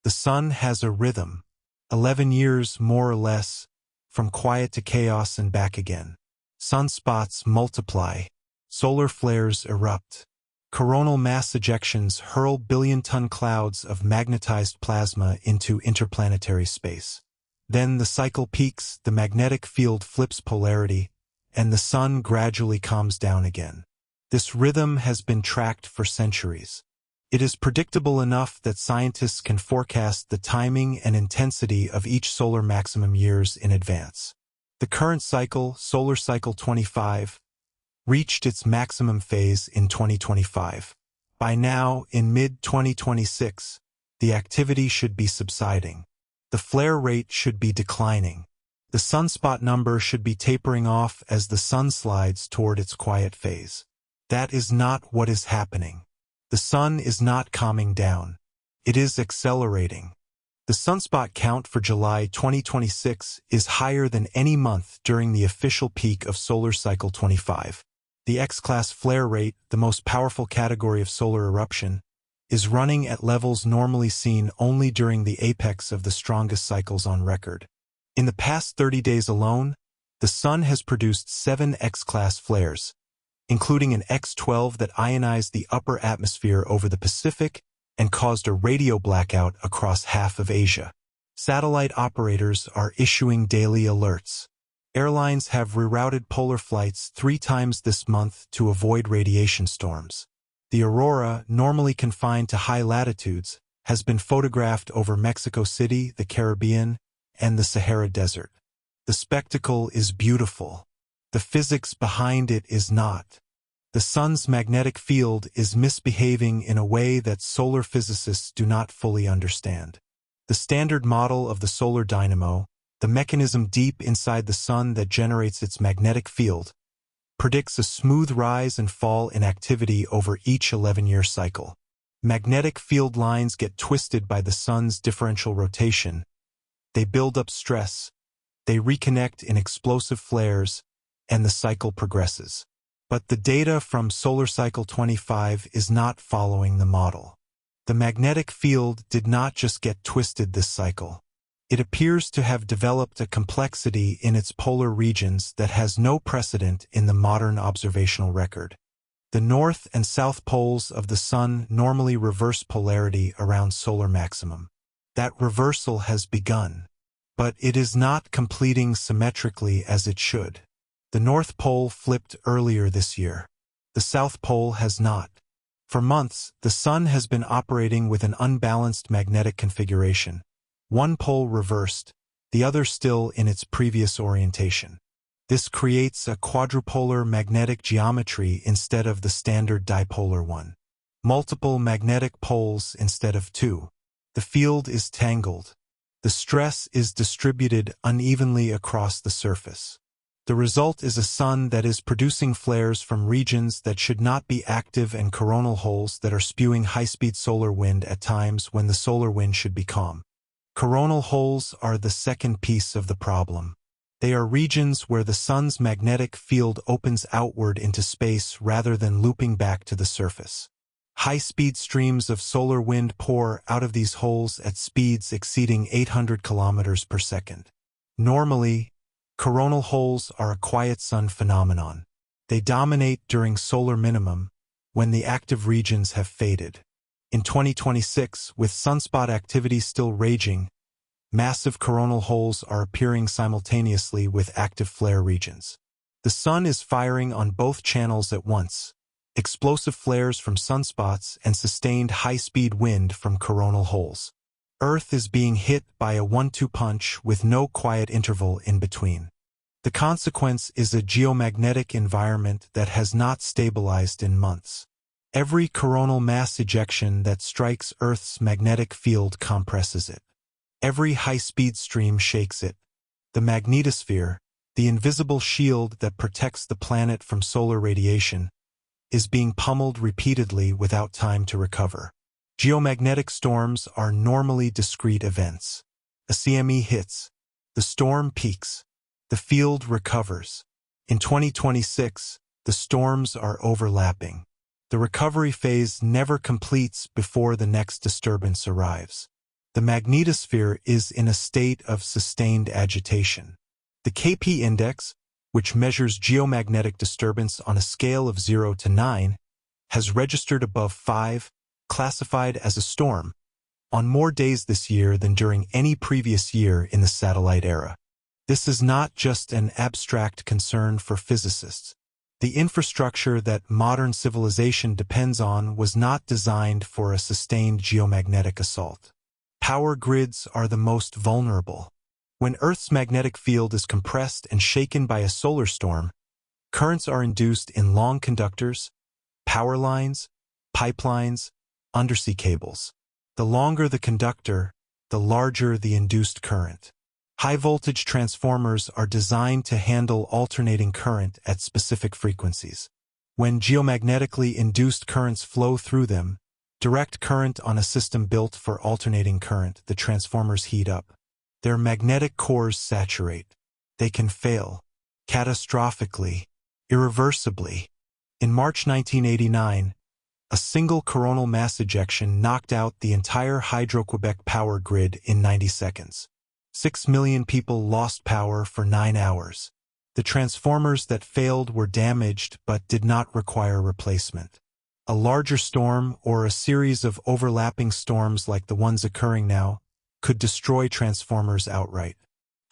The sun has a rhythm, 11 years more or less, from quiet to chaos and back again. Sunspots multiply, solar flares erupt. Coronal mass ejections hurl billion-ton clouds of magnetized plasma into interplanetary space. Then the cycle peaks, the magnetic field flips polarity, and the sun gradually calms down again. This rhythm has been tracked for centuries. It is predictable enough that scientists can forecast the timing and intensity of each solar maximum years in advance. The current cycle, solar cycle 25, reached its maximum phase in 2025. By now, in mid-2026, the activity should be subsiding. The flare rate should be declining. The sunspot number should be tapering off as the sun slides toward its quiet phase. That is not what is happening. The sun is not calming down. It is accelerating. The sunspot count for July 2026 is higher than any month during the official peak of solar cycle 25. The X-class flare rate, the most powerful category of solar eruption, is running at levels normally seen only during the apex of the strongest cycles on record. In the past 30 days alone, the sun has produced 7 X-class flares, including an X-12 that ionized the upper atmosphere over the Pacific and caused a radio blackout across half of Asia. Satellite operators are issuing daily alerts. Airlines have rerouted polar flights 3 times this month to avoid radiation storms. The aurora, normally confined to high latitudes, has been photographed over Mexico City, the Caribbean, and the Sahara Desert. The spectacle is beautiful. The physics behind it is not. The sun's magnetic field is misbehaving in a way that solar physicists do not fully understand. The standard model of the solar dynamo, the mechanism deep inside the sun that generates its magnetic field, predicts a smooth rise and fall in activity over each 11-year cycle. Magnetic field lines get twisted by the sun's differential rotation. They build up stress. They reconnect in explosive flares, and the cycle progresses. But the data from solar cycle 25 is not following the model. The magnetic field did not just get twisted this cycle. It appears to have developed a complexity in its polar regions that has no precedent in the modern observational record. The north and south poles of the sun normally reverse polarity around solar maximum. That reversal has begun, but it is not completing symmetrically as it should. The North Pole flipped earlier this year. The South Pole has not. For months, the sun has been operating with an unbalanced magnetic configuration. One pole reversed, the other still in its previous orientation. This creates a quadrupolar magnetic geometry instead of the standard dipolar one. Multiple magnetic poles instead of 2. The field is tangled. The stress is distributed unevenly across the surface. The result is a sun that is producing flares from regions that should not be active and coronal holes that are spewing high-speed solar wind at times when the solar wind should be calm. Coronal holes are the second piece of the problem. They are regions where the sun's magnetic field opens outward into space rather than looping back to the surface. High-speed streams of solar wind pour out of these holes at speeds exceeding 800 kilometers per second. Normally, coronal holes are a quiet sun phenomenon. They dominate during solar minimum, when the active regions have faded. In 2026, with sunspot activity still raging, massive coronal holes are appearing simultaneously with active flare regions. The sun is firing on both channels at once. Explosive flares from sunspots and sustained high-speed wind from coronal holes. Earth is being hit by a 1-2 punch with no quiet interval in between. The consequence is a geomagnetic environment that has not stabilized in months. Every coronal mass ejection that strikes Earth's magnetic field compresses it. Every high-speed stream shakes it. The magnetosphere, the invisible shield that protects the planet from solar radiation, is being pummeled repeatedly without time to recover. Geomagnetic storms are normally discrete events. A CME hits. The storm peaks. The field recovers. In 2026, the storms are overlapping. The recovery phase never completes before the next disturbance arrives. The magnetosphere is in a state of sustained agitation. The KP index, which measures geomagnetic disturbance on a scale of 0 to 9, has registered above 5, classified as a storm, on more days this year than during any previous year in the satellite era. This is not just an abstract concern for physicists. The infrastructure that modern civilization depends on was not designed for a sustained geomagnetic assault. Power grids are the most vulnerable. When Earth's magnetic field is compressed and shaken by a solar storm, currents are induced in long conductors, power lines, pipelines, undersea cables. The longer the conductor, the larger the induced current. High-voltage transformers are designed to handle alternating current at specific frequencies. When geomagnetically induced currents flow through them, direct current on a system built for alternating current, the transformers heat up. Their magnetic cores saturate. They can fail, catastrophically, irreversibly. In March 1989, a single coronal mass ejection knocked out the entire Hydro-Quebec power grid in 90 seconds. 6 million people lost power for 9 hours. The transformers that failed were damaged but did not require replacement. A larger storm or a series of overlapping storms like the ones occurring now could destroy transformers outright.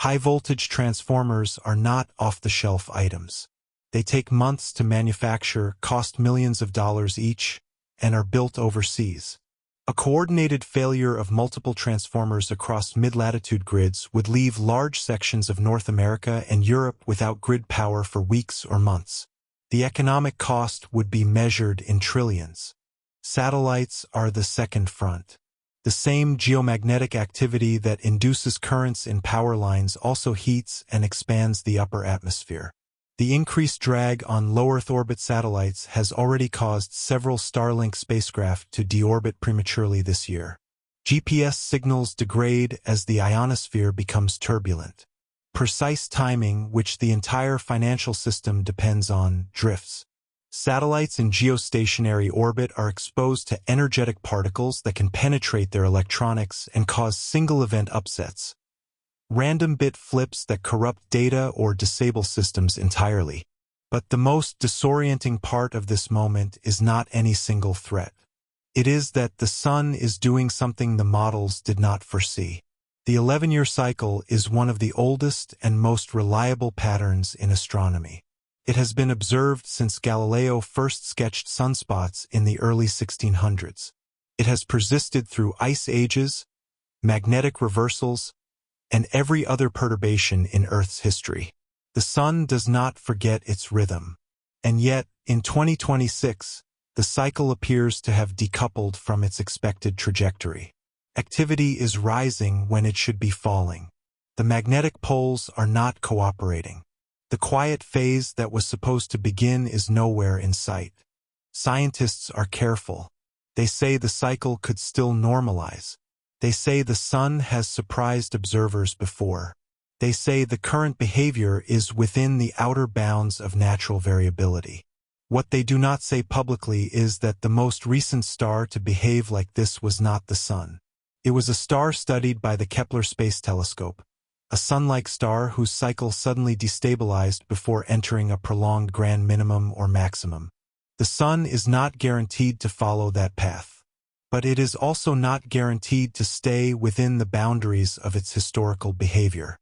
High-voltage transformers are not off-the-shelf items. They take months to manufacture, cost millions of dollars each, and are built overseas. A coordinated failure of multiple transformers across mid-latitude grids would leave large sections of North America and Europe without grid power for weeks or months. The economic cost would be measured in trillions. Satellites are the second front. The same geomagnetic activity that induces currents in power lines also heats and expands the upper atmosphere. The increased drag on low-Earth orbit satellites has already caused several Starlink spacecraft to deorbit prematurely this year. GPS signals degrade as the ionosphere becomes turbulent. Precise timing, which the entire financial system depends on, drifts. Satellites in geostationary orbit are exposed to energetic particles that can penetrate their electronics and cause single-event upsets. Random bit flips that corrupt data or disable systems entirely. But the most disorienting part of this moment is not any single threat. It is that the Sun is doing something the models did not foresee. The 11-year cycle is one of the oldest and most reliable patterns in astronomy. It has been observed since Galileo first sketched sunspots in the early 1600s. It has persisted through ice ages, magnetic reversals, and every other perturbation in Earth's history. The Sun does not forget its rhythm. And yet, in 2026, the cycle appears to have decoupled from its expected trajectory. Activity is rising when it should be falling. The magnetic poles are not cooperating. The quiet phase that was supposed to begin is nowhere in sight. Scientists are careful. They say the cycle could still normalize. They say the Sun has surprised observers before. They say the current behavior is within the outer bounds of natural variability. What they do not say publicly is that the most recent star to behave like this was not the Sun. It was a star studied by the Kepler Space Telescope, a Sun-like star whose cycle suddenly destabilized before entering a prolonged grand minimum or maximum. The Sun is not guaranteed to follow that path. But it is also not guaranteed to stay within the boundaries of its historical behavior.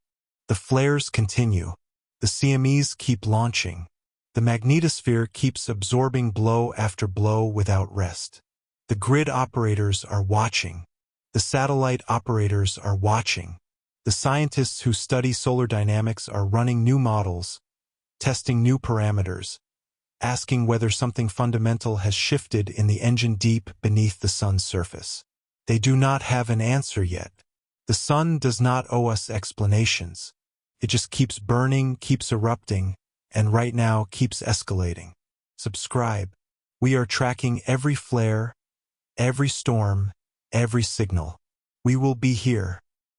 The flares continue. The CMEs keep launching. The magnetosphere keeps absorbing blow after blow without rest. The grid operators are watching. The satellite operators are watching. The scientists who study solar dynamics are running new models, testing new parameters, asking whether something fundamental has shifted in the engine deep beneath the Sun's surface. They do not have an answer yet. The Sun does not owe us explanations. It just keeps burning, keeps erupting, and right now keeps escalating. Subscribe. We are tracking every flare, every storm, every signal. We will be here.